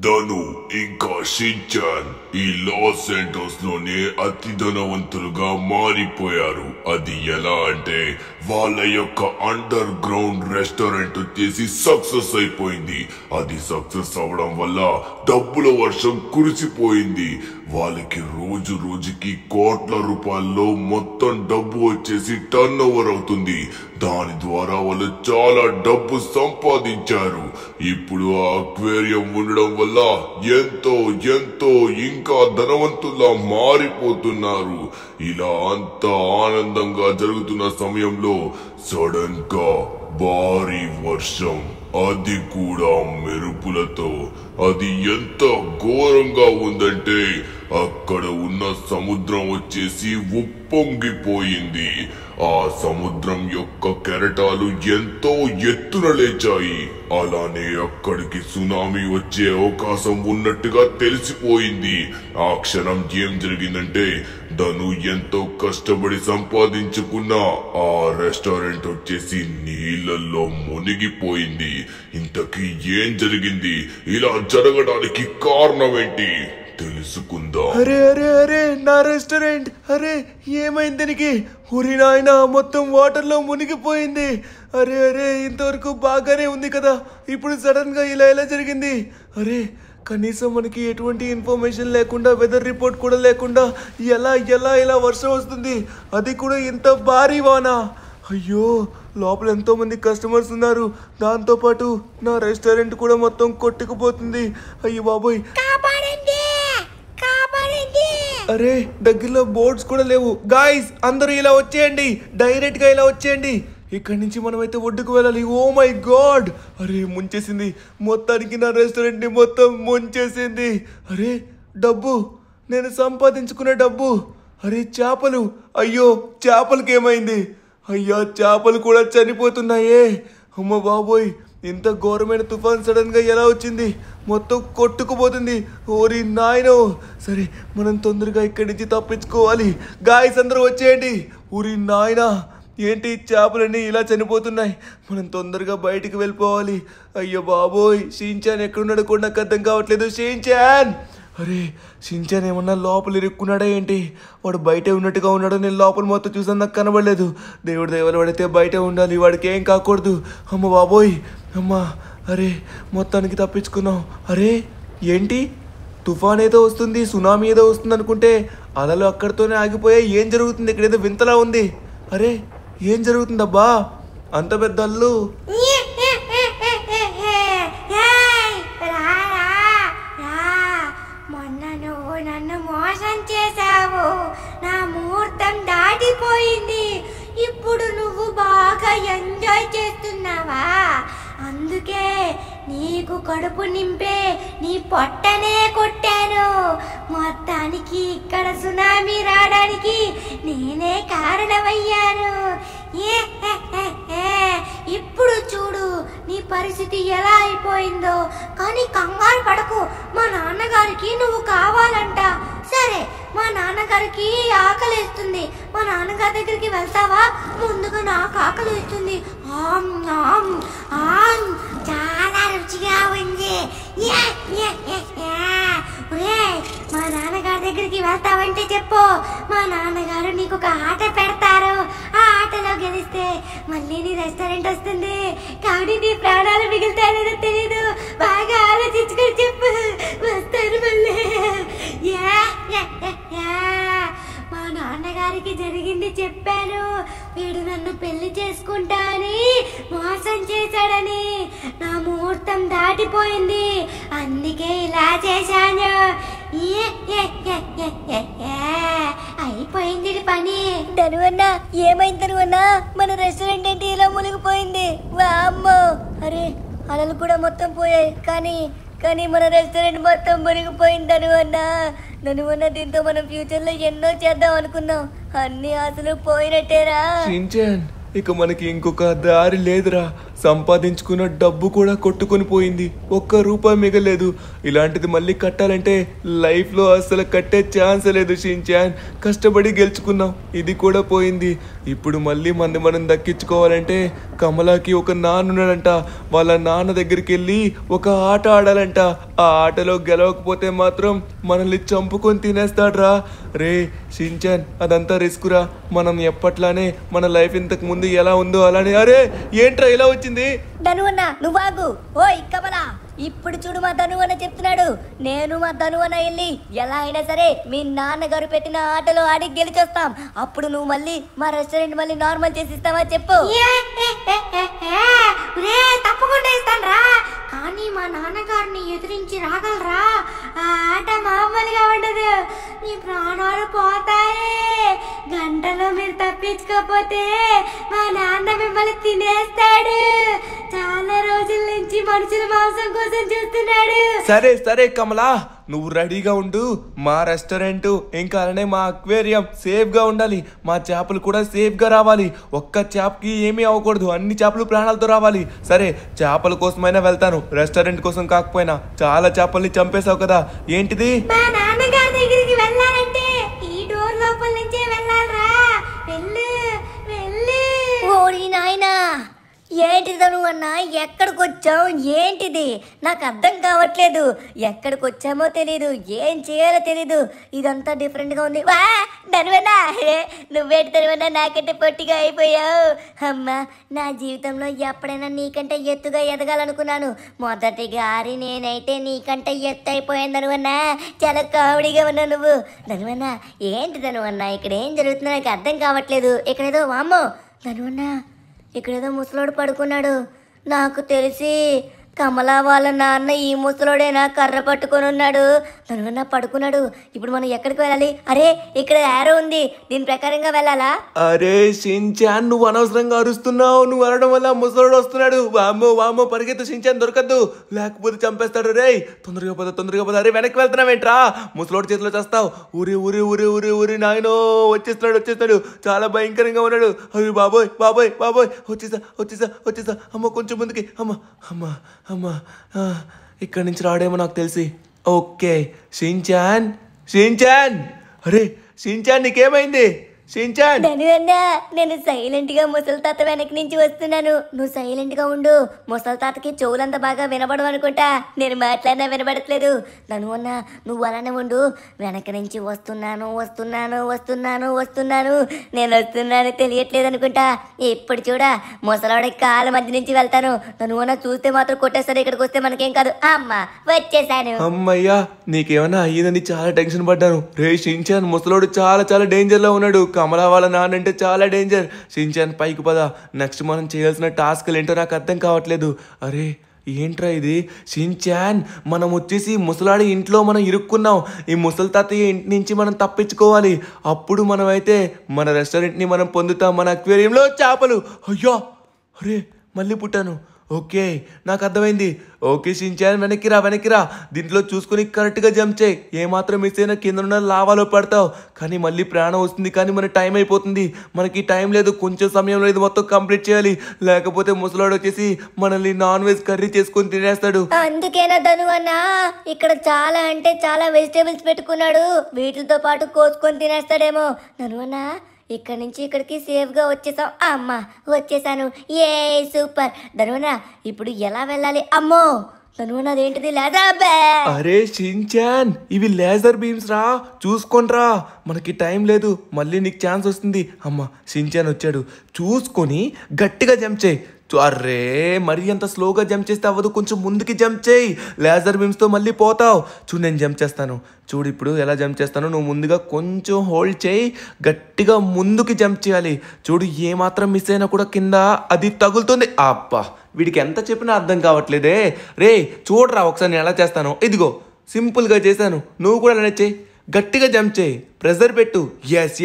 ధను ఇంకా షించాన్ ఈ లాస్ సెంటోస్ లోనే అతి ధనవంతులుగా మారిపోయారు. అది ఎలా అంటే వాళ్ళ యొక్క అండర్ గ్రౌండ్ రెస్టారెంట్ వచ్చేసి సక్సెస్ అయిపోయింది. అది సక్సెస్ అవడం వల్ల డబ్బుల వర్షం కురిసిపోయింది. వాళ్ళకి రోజు రోజుకి కోట్ల రూపాయల్లో మొత్తం డబ్బు వచ్చేసి టర్న్ ఓవర్ అవుతుంది. దాని ద్వారా వాళ్ళు చాలా డబ్బు సంపాదించారు. ఇప్పుడు ఆ అక్వేరియం ఉండడం వల్ల ఎంతో ఎంతో ఇంకా ధనవంతుల్లా మారిపోతున్నారు. ఇలా అంత ఆనందంగా జరుగుతున్న సమయంలో సడన్ గా భారీ వర్షం, అది కూడా మెరుపులతో. అది ఎంత ఘోరంగా ఉందంటే అక్కడ ఉన్న సముద్రం వచ్చేసి ఉప్పొంగిపోయింది. ఆ సముద్రం యొక్క కెరటాలు ఎంతో ఎత్తున లేచాయి. అలానే అక్కడికి సునామీ వచ్చే అవకాశం ఉన్నట్టుగా తెలిసిపోయింది. ఆ క్షణం ఏం జరిగిందంటే ధను ఎంతో కష్టపడి సంపాదించుకున్న ఆ రెస్టారెంట్ వచ్చేసి నీళ్ళల్లో మునిగిపోయింది. ఇంతకీ ఏం జరిగింది? ఇలా జరగడానికి కారణం ఏంటి తెలుసుకుందా? అరే అరే అరే నా రెస్టారెంట్, అరే ఏమైంది దీనికి? ఊరి నాయన మొత్తం వాటర్ లో మునిగిపోయింది. అరే అరే ఇంతవరకు బాగానే ఉంది కదా, ఇప్పుడు సడన్ గా ఇలా ఎలా జరిగింది? అరే కనీసం మనకి ఎటువంటి ఇన్ఫర్మేషన్ లేకుండా, వెదర్ రిపోర్ట్ కూడా లేకుండా ఎలా ఎలా ఇలా వర్షం వస్తుంది, అది కూడా ఇంత భారీ వాన. అయ్యో లోపల ఎంతో మంది కస్టమర్స్ ఉన్నారు, దాంతో పాటు నా రెస్టారెంట్ కూడా మొత్తం కొట్టుకుపోతుంది. అయ్యో బాబోయ్, అరే దగ్గరలో బోర్డ్స్ కూడా లేవు. గాయ్స్ అందరూ ఇలా వచ్చేయండి, డైరెక్ట్ గా ఇలా వచ్చేయండి. ఇక్కడి నుంచి మనమైతే ఒడ్డుకు వెళ్ళాలి. ఓ మై గాడ్, అరే ముంచేసింది, మొత్తానికి నా రెస్టారెంట్ ని మొత్తం ముంచేసింది. అరే డబ్బు, నేను సంపాదించుకునే డబ్బు. అరే చేపలు, అయ్యో చేపలకి ఏమైంది? అయ్యా చేపలు కూడా చనిపోతున్నాయే. అమ్మ బాబోయ్, ఇంత ఘోరమైన తుఫాన్ సడన్ గా ఎలా వచ్చింది? మొత్తం కొట్టుకుపోతుంది. ఓరి నాయనో, సరే మనం తొందరగా ఇక్కడి నుంచి తప్పించుకోవాలి. గాయస్ అందరూ వచ్చేయండి. ఊరి నాయనా, ఏంటి చేపలన్నీ ఇలా చనిపోతున్నాయి? మనం తొందరగా బయటికి వెళ్ళిపోవాలి. అయ్యో బాబోయ్, షించాన్ ఎక్కడున్నాడు కూడా నాకు అర్థం కావట్లేదు. షించాన్, అరే షించాన్ ఏమన్నా లోపల ఇరుక్కున్నాడా ఏంటి? వాడు బయటే ఉన్నట్టుగా ఉన్నాడు. నేను లోపల మొత్తం చూసాను, నాకు కనబడలేదు. దేవుడి దయవల్ల వాడైతే బయటే ఉండాలి, వాడికి ఏం కాకూడదు. అమ్మ బాబోయ్, అమ్మా, అరే మొత్తానికి తప్పించుకున్నాం. అరే ఏంటి తుఫాన్ ఏదో వస్తుంది, సునామీ ఏదో వస్తుంది అనుకుంటే అలలు అక్కడితోనే ఆగిపోయాయి. ఏం జరుగుతుంది ఇక్కడ? ఏదో వింతలా ఉంది. అరే ఏం జరుగుతుందబ్బా అంత పెద్ద అల్లు? మొన్న నువ్వు నన్ను మోసం చేశావు, నా ముహూర్తం దాటిపోయింది. ఇప్పుడు నువ్వు బాగా ఎంజాయ్ చేస్తున్నావా? అందుకే నీకు కడుపు నింపే నీ పొట్టనే కొట్టాను. మొత్తానికి ఇక్కడ సునామీ రావడానికి నేనే కారణమయ్యాను. ఇప్పుడు చూడు నీ పరిస్థితి ఎలా అయిపోయిందో. కానీ కంగారు పడకు, మా నాన్నగారికి నువ్వు కావాలంట. సరే, మా నాన్నగారికి ఆకలిస్తుంది, మా నాన్నగారి దగ్గరికి వెళ్తావా? ముందుగా నాకు ఆకలిస్తుంది. చాలా రుచిగా ఉంది. మా నాన్నగారి దగ్గరికి వెళ్తావంటే చెప్పు, మా నాన్నగారు నీకు ఒక ఆట పెడతారు. ఆ ఆటలో గెలిస్తే మళ్ళీ నీ రెస్టారెంట్ వస్తుంది. కానీ నీ ప్రాణాలు మిగులుతాయో తెలీదు. బాగా ఆలోచించుకొని చెప్పు, వస్తాను మళ్ళీ. మా నాన్నగారికి జరిగింది చెప్పాను. వీడు నన్ను పెళ్లి చేసుకుంటా అని మోసం చేశాడని. నా ముహూర్తం దాటిపోయింది, అందుకే ఇలా చేశాను. అయిపోయింది పని. ధనువన్నా, ఏమైంది ధనువన్నా? మన రెస్టారెంట్ ఏంటి ఇలా మునిగిపోయింది? వామ్మో, అరే అలలు కూడా మొత్తం పోయాయి, కానీ మన రెస్టారెంట్ మొత్తం మునిగిపోయింది ధనువన్నా. ధనువన్నా, దీంతో మనం ఫ్యూచర్ లో ఎన్నో చేద్దాం అనుకున్నాం, అన్ని ఆశలు పోయినట్టేరా. షించాన్ ఇక మనకి ఇంకొక దారి లేదురా. సంపాదించుకున్న డబ్బు కూడా కొట్టుకొని పోయింది, ఒక్క రూపాయి మిగలేదు. ఇలాంటిది మళ్ళీ కట్టాలంటే లైఫ్లో అసలు కట్టే ఛాన్స్ లేదు షిన్చాన్. కష్టపడి గెలుచుకున్నాం, ఇది కూడా పోయింది. ఇప్పుడు మళ్ళీ మనం దక్కించుకోవాలంటే కమలాకి ఒక నాన్న ఉన్నాడంట. వాళ్ళ నాన్న దగ్గరికి వెళ్ళి ఒక ఆట ఆడాలంట. ఆ ఆటలో గెలవకపోతే మాత్రం మనల్ని చంపుకొని తినేస్తాడ్రా. రే షిన్చాన్, అదంతా రిస్క్ రా. మనం ఎప్పట్లానే మన లైఫ్ ఇంతకు ముందు ఎలా ఉందో అలానే. అరే ఏంట్రా ఇలా వచ్చింది? ధనువన్న నువ్వాగు. ఓయ్ కమలా, ఇప్పుడు చూడు మా ధనువన్న చెప్తున్నాడు. నేను మా ధనువన్న వెళ్ళి ఎలా అయినా సరే మీ నాన్నగారు పెట్టిన ఆటలో ఆడి గెలిచొస్తాం. అప్పుడు నువ్వు మళ్ళీ మా రెస్టారెంట్ మళ్ళీ నార్మల్ చేసి ఇస్తావా చెప్పు. తప్పకుండా ఇస్తాను రా, కానీ మా నాన్నగారిని ఎదిరించి రాగలరా? ఆ ఆట మామూలుగా ఉండదు, నీ ప్రాణాలు పోతాయి. గంటలో మీరు తప్పించుకోపోతే మా నాన్న మిమ్మల్ని తినేస్తాడు. చాలా రోజుల నుంచి మనుషుల మాంసం కోసం చూస్తున్నాడు. సరే సరే కమలా, నువ్వు రెడీగా ఉండు. మా రెస్టారెంట్ ఇంకా అలానే మా అక్వేరియం సేఫ్ గా ఉండాలి. మా చేపలు కూడా సేఫ్ గా రావాలి. ఒక్క చేపకి ఏమీ అవ్వకూడదు, అన్ని చేపలు ప్రాణాలతో రావాలి. సరే, చేపల కోసమైనా వెళ్తాను, రెస్టారెంట్ కోసం కాకపోయినా. చాలా చేపల్ని చంపేశావు కదా, ఏంటిది? మా నాన్నగారి దగ్గరికి వెళ్ళాలంటే ఈ డోర్ లోపల నుంచే వెళ్ళాలరా. వెళ్ళు వెళ్ళు. ఓరి నాయనా, ఏంటిది ధనువన్న? ఎక్కడికి వచ్చావు? ఏంటిది? నాకు అర్థం కావట్లేదు. ఎక్కడికి వచ్చామో తెలీదు, ఏం చేయాలో తెలీదు. ఇదంతా డిఫరెంట్గా ఉంది. వా ధనువన్నా, నువ్వేంటి ధనువన్నా నాకంటే పొట్టిగా అయిపోయావు? అమ్మా, నా జీవితంలో ఎప్పుడైనా నీకంటే ఎత్తుగా ఎదగాలనుకున్నాను. మొదటిగారి నేనైతే నీకంటే ఎత్తు అయిపోయాను ధనువన్నా. చాలా కామెడీగా ఉన్నావు నువ్వు. ధనువన్నా, ఏంటి ధనువన్నా ఇక్కడ ఏం జరుగుతుందో నాకు అర్థం కావట్లేదు. ఇక్కడేదో వామ్మో ధనువన్నా, ఇక్కడేదో ముసలోడు పడుకున్నాడు. నాకు తెలిసి కమలా వాళ్ళ నాన్న ఈ ముసలోడేనా కర్ర పట్టుకొని ఉన్నాడు. ధనువన్న పడుకున్నాడు. ఇప్పుడు మనం ఎక్కడికి వెళ్ళాలి? అరే ఇక్కడ యారో ఉంది, దీని ప్రకారంగా వెళ్ళాలా? అరే షిన్చాన్, నువ్వు అనవసరంగా అరుస్తున్నావు. నువ్వు అరవడం వల్ల ముసలోడు వస్తున్నాడు. వామ్మో వామ్మో, పరిగెత్తు షిన్చాన్, దొరకద్దు లేకపోతే చంపేస్తాడు. రే తొందరగా పద తొందరగా పద. అరే వెనక్కి వెళ్తున్నావేంట్రా? ముసలోడు చేతిలో చేస్తావు. ఊరి ఊరి ఊరి ఊరి ఊరి నాయనో, వచ్చేస్తున్నాడు. చాలా భయంకరంగా ఉన్నాడు. అయ్యో బాబోయ్ బాబోయ్ బాబోయ్, వచ్చేసా. అమ్మ కొంచెం ముందుకి. అమ్మా ఇక్కడి నుంచి రాడేమో నాకు తెలిసి. Okay Shin-chan. అరే షిన్చాన్, నీకేమైంది? షిన్చాన్, నేను సైలెంట్ గా ముసలి తాత వెనక నుంచి వస్తున్నాను. నువ్వు సైలెంట్ గా ఉండు. ముసలి తాతకి చెవులంతా బాగా వినబడవు అనుకుంటా. నేను మాట్లాడినా వినబడట్లేదు. ధనువన్న, నువ్వు అలానే ఉండు. వెనక నుంచి వస్తున్నాను. నేను వస్తున్నాను తెలియట్లేదు అనుకుంటా. ఇప్పుడు చూడ, ముసలాడి కాళ్ళ మధ్య నుంచి వెళ్తాను. ధనువన్న చూస్తే మాత్రం కొట్టేస్తాడు. ఇక్కడికి వస్తే మనకేం కాదు. అమ్మా వచ్చేసాను. అమ్మయ్యా, నీకేమైనా అయ్యిందని చాలా టెన్షన్ పడ్డాను. రే షిన్చాన్, ముసలోడు చాలా డేంజర్ లో ఉన్నాడు. కమలా వాళ్ళ నాన్న అంటే చాలా డేంజర్. షిన్చాన్ పైకి పద. నెక్స్ట్ మనం చేయాల్సిన టాస్క్లు ఏంటో నాకు అర్థం కావట్లేదు. అరే ఏంట్రా ఇది? షిన్చాన్, మనం వచ్చేసి ముసలాడి ఇంట్లో మనం ఇరుక్కున్నాం. ఈ ముసలి తాతయ్య ఇంటి నుంచి మనం తప్పించుకోవాలి. అప్పుడు మనమైతే మన రెస్టారెంట్ని మనం పొందుతాం. మన అక్వేరియంలో చేపలు. అయ్యో, అరే మళ్ళీ పుట్టాను. ఓకే, నాకు అర్థమైంది. ఓకే షిన్చాన్, వెనక్కి రా. దీంట్లో చూసుకుని కరెక్ట్గా జంప్ చేయి. ఏమాత్రం మిస్ అయినా కింద ఉన్న లావాలో పడతావు. కానీ మళ్ళీ ప్రాణం వస్తుంది, కానీ మన టైం అయిపోతుంది. మనకి టైం లేదు, కొంచెం సమయంలో ఇది మొత్తం కంప్లీట్ చేయాలి. లేకపోతే ముసలాడు వచ్చేసి మనల్ని నాన్ వెజ్ కర్రీ చేసుకొని తినేస్తాడు. అందుకేనా ధనువన్న ఇక్కడ చాలా అంటే చాలా వెజిటేబుల్స్ పెట్టుకున్నాడు. వీటితో పాటు కోసుకొని తినేస్తాడేమో. ధనువన్న, ఇక్కడ నుంచి ఇక్కడికి సేఫ్గా వచ్చేసాం. అమ్మా వచ్చేసాను. ఏ సూపర్. ధనువన్న, ఇప్పుడు ఎలా వెళ్ళాలి? అమ్మో ధనువన్న, అదేంటిది? లేదా? అరే షిన్చాన్, ఇవి లేజర్ బీమ్స్ రా, చూసుకోనరా. మనకి టైం లేదు, మళ్ళీ నీకు ఛాన్స్ వస్తుంది. అమ్మ షిన్చాన్ వచ్చాడు. చూసుకొని గట్టిగా జంప్ చేయి. అర్రే మరీ అంత స్లోగా జంప్ చేస్తే అవ్వదు, కొంచెం ముందుకి జంప్ చేయి. లేజర్ బీమ్స్తో మళ్ళీ పోతావు. చూడు నేను జంప్ చేస్తాను. చూడు ఇప్పుడు ఎలా జంప్ చేస్తాను. నువ్వు ముందుగా కొంచెం హోల్డ్ చేయి, గట్టిగా ముందుకి జంప్ చేయాలి. చూడు ఏమాత్రం మిస్ అయినా కూడా కింద అది తగులుతుంది. అబ్బా, వీడికి ఎంత చెప్పినా అర్థం కావట్లేదే. రే చూడరా ఒకసారి నేను ఎలా చేస్తాను. ఇదిగో సింపుల్గా చేశాను, నువ్వు కూడా అలానే చేయి. గట్టిగా జంప్ చేయి, ప్రెజర్ పెట్టు. Yes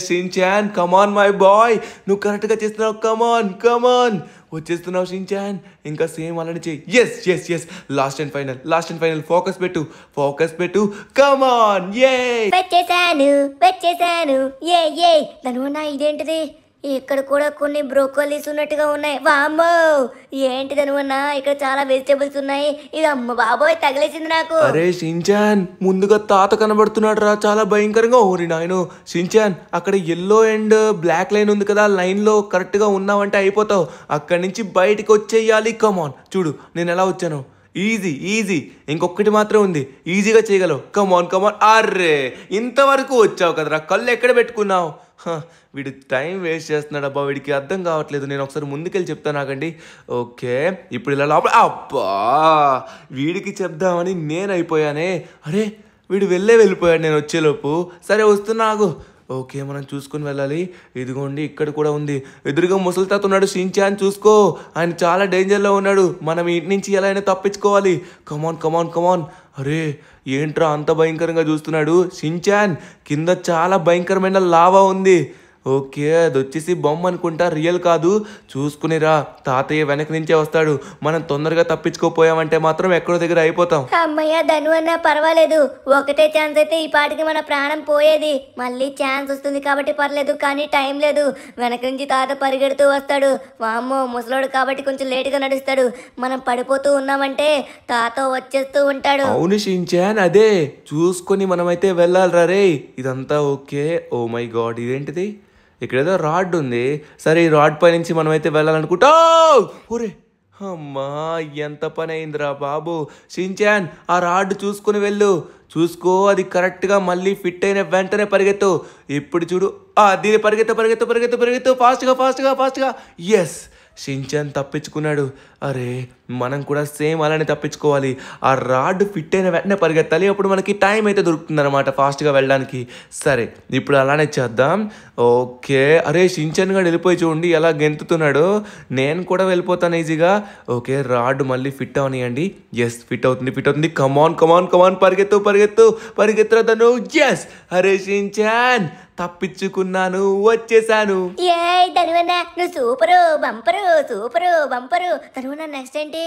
Shinchan, come on my boy, నువ్వు కరెక్ట్గా చేస్తున్నావు. కమాన్ వచ్చేస్తున్నావు షిన్చాన్. ఇంకా సేమ్ అలానే చెయ్యి. Yes last and final. Focus పెట్టు. కమాన్. వచ్చేసాను. ధనువన్న, ఇదేంటిది? ఇక్కడ కూడా కొన్ని బ్రోకోలీస్ ఉన్నట్టుగా ఉన్నాయి. వామ్మో ఏంటి ధనువన్నా ఇక్కడ చాలా వెజిటేబుల్స్ ఉన్నాయి. ఇది అమ్మ బాబోయ్ తగిలేసింది నాకు. అరే షించాన్ ముందుగా తాత కనబడుతున్నాడు రా, చాలా భయంకరంగా. ఓరి నాయను షించాన్, అక్కడ ఎల్లో అండ్ బ్లాక్ లైన్ ఉంది కదా, లైన్ లో కరెక్ట్ గా ఉన్నావంటే అయిపోతావు. అక్కడి నుంచి బయటికి వచ్చేయాలి. కమాన్, చూడు నేను ఎలా వచ్చాను. ఈజీ ఈజీ, ఇంకొకటి మాత్రం ఉంది, ఈజీగా చేయగలవు. కమాన్ కమాన్. అర్రే ఇంతవరకు వచ్చావు కదరా, కళ్ళు ఎక్కడ పెట్టుకున్నావు? వీడు టైం వేస్ట్ చేస్తున్నాడు అబ్బా, వీడికి అర్థం కావట్లేదు. నేను ఒకసారి ముందుకెళ్ళి చెప్తాను ఆగండి. ఓకే ఇప్పుడు ఇలా లోపల. అబ్బా వీడికి చెప్దామని నేను అయిపోయానే. అరే వీడు వెళ్ళిపోయాడు నేను వచ్చేలోపు. సరే వస్తున్నా ఆగు. ఓకే మనం చూసుకుని వెళ్ళాలి. ఇదిగోండి ఇక్కడ కూడా ఉంది. ఎదురుగా ముసలి తాత ఉన్నాడు. షించాన్ చూసుకో, ఆయన చాలా డేంజర్లో ఉన్నాడు. మనం ఇంటి నుంచి ఎలా అయినా తప్పించుకోవాలి. కమాన్ కమాన్ కమాన్. అరే ఏంట్రా అంత భయంకరంగా చూస్తున్నాడు? షించాన్ కింద చాలా భయంకరమైన లావా ఉంది. ఓకే అది వచ్చేసి బొమ్మ అనుకుంటా, రియల్ కాదు. చూసుకునిరా, తాతయ్య వెనక నుంచే వస్తాడు. మనం తొందరగా తప్పించుకోపోయామంటే మాత్రం ఎక్కడో దగ్గర అయిపోతాం. అమ్మయ్య ధను అన్న పర్వాలేదు, ఒకటే ఛాన్స్ అయితే ఈ పాటికి మన ప్రాణం పోయేది. మళ్ళీ ఛాన్స్ వస్తుంది కాబట్టి పర్లేదు, కానీ టైం లేదు. వెనక నుంచి తాత పరిగెడుతూ వస్తాడు. వామ్మో ముసలోడు కాబట్టి కొంచెం లేటుగా నడుస్తాడు. మనం పడిపోతూ ఉన్నామంటే తాత వచ్చేస్తూ ఉంటాడు. అవును షించాన్, అదే చూసుకొని మనమైతే వెళ్ళాలిరా రే. ఇదంతా ఓకే. ఓ మై గాడ్ ఇదేంటిది? ఇక్కడేదో రాడ్ ఉంది. సరే ఈ రాడ్ పై నుంచి మనమైతే వెళ్ళాలనుకుంటా. ఒరే అమ్మా ఎంత పని అయిందిరా బాబు. షించాన్ ఆ రాడ్ చూసుకుని వెళ్ళు. చూసుకో అది కరెక్ట్గా మళ్ళీ ఫిట్ అయిన వెంటనే పరిగెత్తు. ఇప్పుడు చూడు, దీని పరిగెత్తు పరిగెత్తు పరిగెత్తు పరిగెత్తు ఫాస్ట్గా ఫాస్ట్గా ఫాస్ట్గా. ఎస్ షించాన్ తప్పించుకున్నాడు. అరే మనం కూడా సేమ్ అలానే తప్పించుకోవాలి. ఆ రాడ్ ఫిట్ అయిన వెంటనే పరిగెత్తాలి. అప్పుడు మనకి టైం అయితే దొరుకుతుంది అనమాట ఫాస్ట్గా వెళ్ళడానికి. సరే ఇప్పుడు అలానే చేద్దాం. ఓకే అరే షించాన్ గారు వెళ్ళిపోయి చూడండి ఎలా గెంతుతున్నాడు. నేను కూడా వెళ్ళిపోతాను ఈజీగా. ఓకే రాడ్ మళ్ళీ ఫిట్ అవనియండి. ఎస్ ఫిట్ అవుతుంది ఫిట్ అవుతుంది. కమాన్ కమాన్ కమాన్ పరిగెత్తు పరిగెత్తు పరిగెత్తురదను. ఎస్ అరే షించాన్ తప్పించుకున్నాను, వచ్చేసాను. ఏ ధనువన్నా నువ్వు సూపరు బంపరు సూపరు బంపరు. ధనువన్నా నెక్స్ట్ ఏంటి?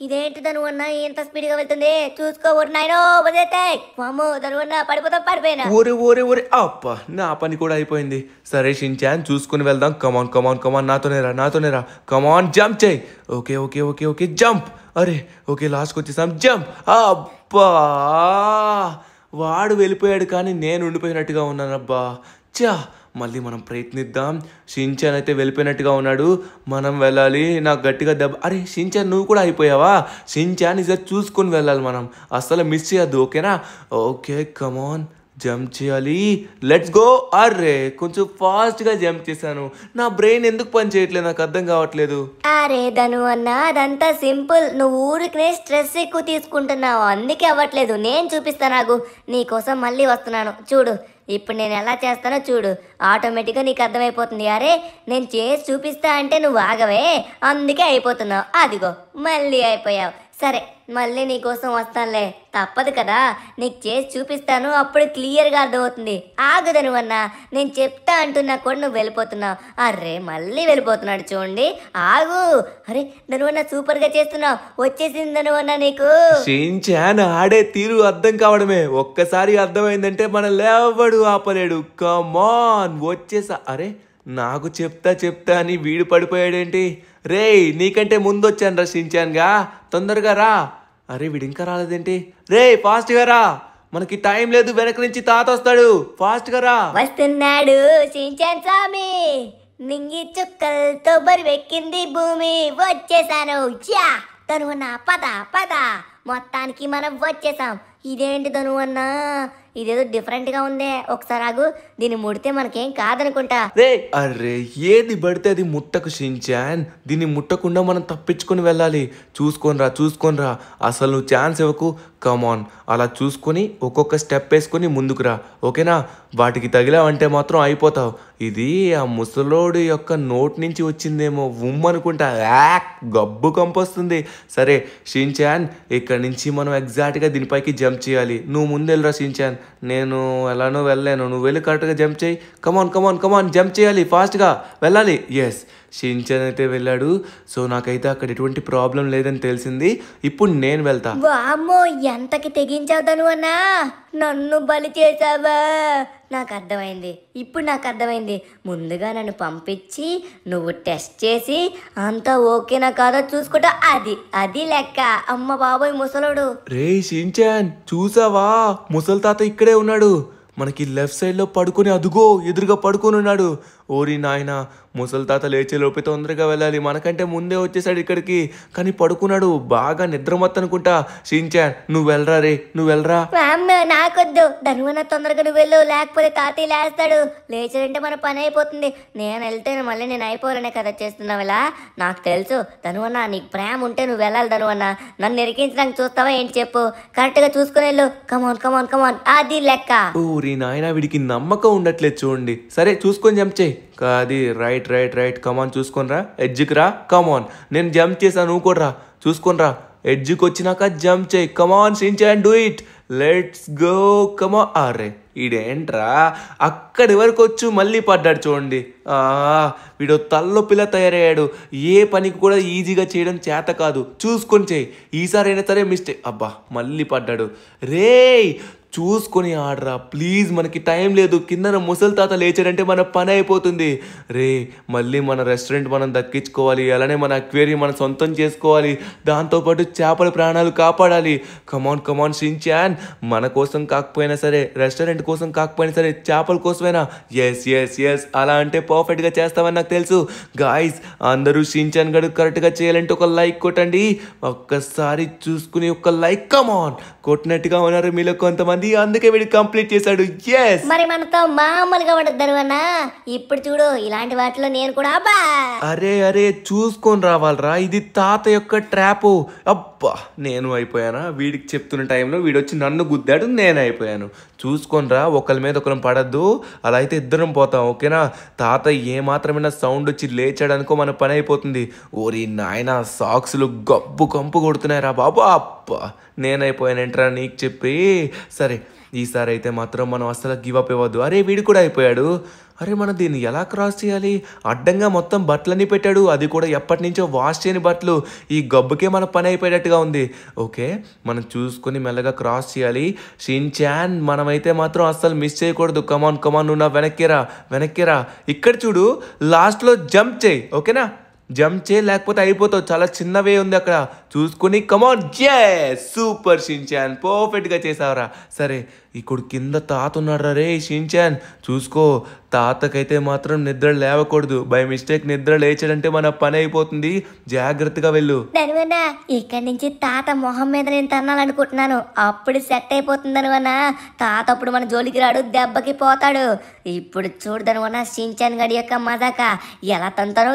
ఇదేంటి ధనువన్నా ఎంత స్పీడ్ గా వెళ్తుంది? చూసుకో నాయనో వదిలేతాయి. వామ్మో ధనువన్నా పడిపోయినా. ఓరే ఓరే ఓరే అప్ప నా పని కూడా అయిపోయింది. సరే షించాన్ చూసుకుని వెళ్దాం. కమాన్ కమాన్ కమాన్ నాతోనేరా కమాన్ జంప్ చేయి. Okay okay okay okay jump. అరే ఓకే లాస్ట్కి వచ్చేసాం. జంప్. అబ్బా వాడు వెళ్ళిపోయాడు కానీ నేను ఉండిపోయినట్టుగా ఉన్నానబ్బా. మళ్ళీ మనం ప్రయత్నిద్దాం. షించాన్ అయితే వెళ్ళిపోయినట్టుగా ఉన్నాడు, మనం వెళ్ళాలి. నాకు గట్టిగా దెబ్బ. అరే షించాన్ నువ్వు కూడా అయిపోయావా? షించాన్ ఈసారి చూసుకొని వెళ్ళాలి మనం, అస్సలు మిస్ చేయద్దు. ఓకేనా? ఓకే కమాన్ జంప్ చేయాలి. Let's go. అర్రే కొంచెం ఫాస్ట్గా జంప్ చేశాను. నా బ్రెయిన్ ఎందుకు పని చేయట్లేదు నాకు అర్థం కావట్లేదు. అరే ధను అన్న అదంతా సింపుల్. నువ్వు ఊరికినే స్ట్రెస్ ఎక్కువ తీసుకుంటున్నావు, అందుకే అవ్వట్లేదు. నేను చూపిస్తాను నాకు. నీకోసం మళ్ళీ వస్తున్నాను చూడు. ఇప్పుడు నేను ఎలా చేస్తానో చూడు, ఆటోమేటిక్గా నీకు అర్థమైపోతుంది. అరే నేను చేసి చూపిస్తా అంటే నువ్వు ఆగవే, అందుకే అయిపోతున్నావు. అదిగో మళ్ళీ అయిపోయావు. సరే మళ్ళీ నీకోసం వస్తానులే, తప్పదు కదా. నీకు చేసి చూపిస్తాను, అప్పుడు క్లియర్గా అర్థమవుతుంది. ఆగుదను అన్నా, నేను చెప్తా అంటున్నా కూడా నువ్వు వెళ్ళిపోతున్నావు. అర్రే మళ్ళీ వెళ్ళిపోతున్నాడు చూడండి. ఆగు. అరే ధనువన్న సూపర్గా చేస్తున్నావు, వచ్చేసింది ధనువన్న నీకు. షించాన్ ఆడే తీరు అర్థం కావడమే. ఒక్కసారి అర్థమైందంటే మన లేవడు ఆపలేడు. కమాన్ వచ్చేసా. అరే నాకు చెప్తా అని వీడు పడిపోయాడేంటి? రే నీకంటే ముందు వచ్చాను రా షించాన్గా, తొందరగా రా. అరే వీడు ఇంకా రాలేదేంటి? రే ఫాస్ట్గా రా, మనకి టైం లేదు. వెనక నుంచి తాత వస్తాడు, ఫాస్ట్గా రా. వస్తున్నాడు షించాన్ స్వామి. నింగి చుక్కలతో బరువెక్కింది భూమి. వచ్చేసాను. ధనువన్న పద. మొత్తానికి మనం వచ్చేసాం. ఇదేంటి ధనువన్నా, ఇదేదో డిఫరెంట్గా ఉందే. ఒకసారి ఆగు, దీన్ని ముడితే మనకేం కాదనుకుంటా. రే అరే ఏది పడితే అది ముట్టకు షించాన్. దీన్ని ముట్టకుండా మనం తప్పించుకొని వెళ్ళాలి. చూసుకోనరా అసలు నువ్వు ఛాన్స్ ఇవ్వకు. కమాన్ అలా చూసుకొని ఒక్కొక్క స్టెప్ వేసుకొని ముందుకు రా. ఓకేనా? వాటికి తగిలావంటే మాత్రం అయిపోతావు. ఇది ఆ ముసలోడి యొక్క నోట్ నుంచి వచ్చిందేమో, అనుకుంటా. గబ్బు కంపొస్తుంది. సరే షించాన్ ఇక్కడి నుంచి మనం ఎగ్జాక్ట్గా దీనిపైకి జంప్ చేయాలి. నువ్వు ముందెళ్ళరా షించాన్, నేను ఎలానో వెళ్ళాను. నువ్వు వెళ్ళి కరెక్ట్గా జంప్ చేయి. కమాన్ జంప్ చేయాలి, ఫాస్ట్గా వెళ్ళాలి. ఎస్ షించాన్ అయితే వెళ్ళాడు. సో నాకైతే అక్కడ ఎటువంటి ప్రాబ్లం లేదని తెలిసింది. ఇప్పుడు నేను వెళ్తా. వామ్మో ఎంతకి తెగించావు అన్నా, నన్ను బలి చేసావా? నాకు అర్థమైంది, ఇప్పుడు నాకు అర్థమైంది. ముందుగా నన్ను పంపించి నువ్వు టెస్ట్ చేసి అంతా ఓకేనా కాదో చూసుకుంటా, అది లెక్క. అమ్మ బాబోయ్ ముసలోడు. రే షించాన్, చూసావా ముసలి తాత ఇక్కడే ఉన్నాడు. మనకి లెఫ్ట్ సైడ్లో పడుకొని, అదుగో ఎదురుగా పడుకొని ఉన్నాడు. ఓరి నాయన, ముసలి తాత లేచే లోపే తొందరగా వెళ్ళాలి. మనకంటే ముందే వచ్చేసాడు ఇక్కడికి, కానీ పడుకున్నాడు. బాగా నిద్రమత్తు అనుకుంటా. షించాన్ నువ్వు వెళ్ళరా రే, నువ్వు వెళ్ళరా. నాకొద్దు ధనువన్న, తొందరగా నువ్వు వెళ్ళు, లేకపోతే తాతయ్య లేస్తాడు. లేచాడంటే మన పని అయిపోతుంది. నేను వెళ్తే మళ్ళీ నేను అయిపోవాలనే కదా చేస్తున్నావు ఇలా. నాకు తెలుసు ధనువన్న, నీకు ప్రేమ ఉంటే నువ్వు వెళ్ళాలి ధనువన్న. నన్ను ఎరికించడానికి చూస్తావా ఏంటి చెప్పు? కరెక్ట్గా చూసుకుని వెళ్ళు. కమాన్ కమాన్ కమాన్, అది లెక్క. ఓరి నాయన, వీడికి నమ్మకం ఉండట్లేదు చూడండి. సరే చూసుకొని జంప్ చేయి. అది రైట్ రైట్ రైట్, కమాన్ చూసుకొని రా. ఎడ్జ్కి రా, కమాన్. నేను జంప్ చేశాను, నువ్వు కూడా రా. చూసుకొని రా. ఎడ్జ్కి వచ్చినాక జంప్ చేయి. Come on Shinchan, do it. Let's go, come on. అరే ఈడేంట్రా అక్కడి వరకు వచ్చు మళ్ళీ పడ్డాడు చూడండి. వీడు తల్లొప్పిలా తయారయ్యాడు. ఏ పనికి కూడా ఈజీగా చేయడం చేత కాదు. చూసుకొని చేయి. ఈసారి అయినా సరే మిస్టేక్. అబ్బా మళ్ళీ పడ్డాడు. రేయ్ చూసుకొని ఆడరా ప్లీజ్, మనకి టైం లేదు. కిందన ముసలి తాత లేచాడంటే మన పని అయిపోతుంది. రే మళ్ళీ మన రెస్టారెంట్ మనం దక్కించుకోవాలి, అలానే మన అక్వేరియం మనం సొంతం చేసుకోవాలి. దాంతోపాటు చేపల ప్రాణాలు కాపాడాలి. కమాన్ కమాన్ షించాన్, మన కోసం కాకపోయినా సరే, రెస్టారెంట్ కోసం కాకపోయినా సరే, చేపల కోసమైనా. ఎస్ ఎస్ ఎస్, అలా అంటే పర్ఫెక్ట్గా చేస్తామని నాకు తెలుసు. గాయస్ అందరూ షించాన్ గడు కరెక్ట్గా చేయాలంటే ఒక లైక్ కొట్టండి. ఒక్కసారి చూసుకుని ఒక లైక్, కమాన్. కొట్టినట్టుగా ఉన్నారు మీలో కొంతమంది, అందుకే వీడు కంప్లీట్ చేశాడు. ఎస్, మరి మనతో మామూలుగా ఉండదు అన్న. ఇప్పుడు చూడు, ఇలాంటి వాటిలో నేను కూడా అబ్బా. అరే అరే చూసుకొని రావాలరా, ఇది తాత యొక్క ట్రాప్. అబ్బా నేను అయిపోయానా? వీడికి చెప్తున్న టైంలో వీడు వచ్చి నన్ను గుద్దాడు, నేను అయిపోయాను. చూసుకొని రా, ఒకరి మీద ఒకరం పడద్దు, అలా అయితే ఇద్దరం పోతాం. ఓకేనా? తాత ఏ మాత్రమైనా సౌండ్ వచ్చి లేచాడనుకో మన పని అయిపోతుంది. ఓరి నాయన, సాక్స్లు గబ్బు కంపు కొడుతున్నాయి రా బాబు. అబ్బా నేనైపోయానంటరా నీకు చెప్పి. సరే ఈసారి అయితే మాత్రం మనం అసలు గివ్ అప్ ఇవ్వద్దు. అరే వీడు కూడా అయిపోయాడు. అరే మనం దీన్ని ఎలా క్రాస్ చేయాలి? అడ్డంగా మొత్తం బట్టలన్నీ పెట్టాడు, అది కూడా ఎప్పటి నుంచో వాష్ చేయని బట్టలు. ఈ గబ్బుకే మన పని అయిపోయేటట్టుగా ఉంది. ఓకే మనం చూసుకొని మెల్లగా క్రాస్ చేయాలి. షించాన్ మనమైతే మాత్రం అస్సలు మిస్ చేయకూడదు. కమాన్ కమాన్, నువ్వు నా వెనక్కిరా. ఇక్కడ చూడు, లాస్ట్లో జంప్ చేయి. ఓకేనా? జంప్ చేయి, లేకపోతే అయిపోతావు. చాలా చిన్న వే ఉంది అక్కడ, చూసుకుని. కమాన్, ఎస్ సూపర్ షించాన్, పర్ఫెక్ట్గా చేసావురా. సరే ఇక్కడ కింద తాత ఉన్నాడు రే షించాన్, చూసుకో. తాతకైతే మాత్రం నిద్ర లేవకూడదు. బై మిస్టేక్ నిద్ర లేచాడంటే మన పని అయిపోతుంది. జాగ్రత్తగా వెళ్ళు. ధనువన్న, ఇక్కడి నుంచి తాత మొహం మీద నేను తన్నాలనుకుంటున్నాను. అప్పుడు సెట్ అయిపోతుంది ధనువన్న. తాత అప్పుడు మన జోలికి రాడు, దెబ్బకి పోతాడు. ఇప్పుడు చూడు ధనువన్న, షించాన్ గడి యొక్క మజాక ఎలా తంతారో.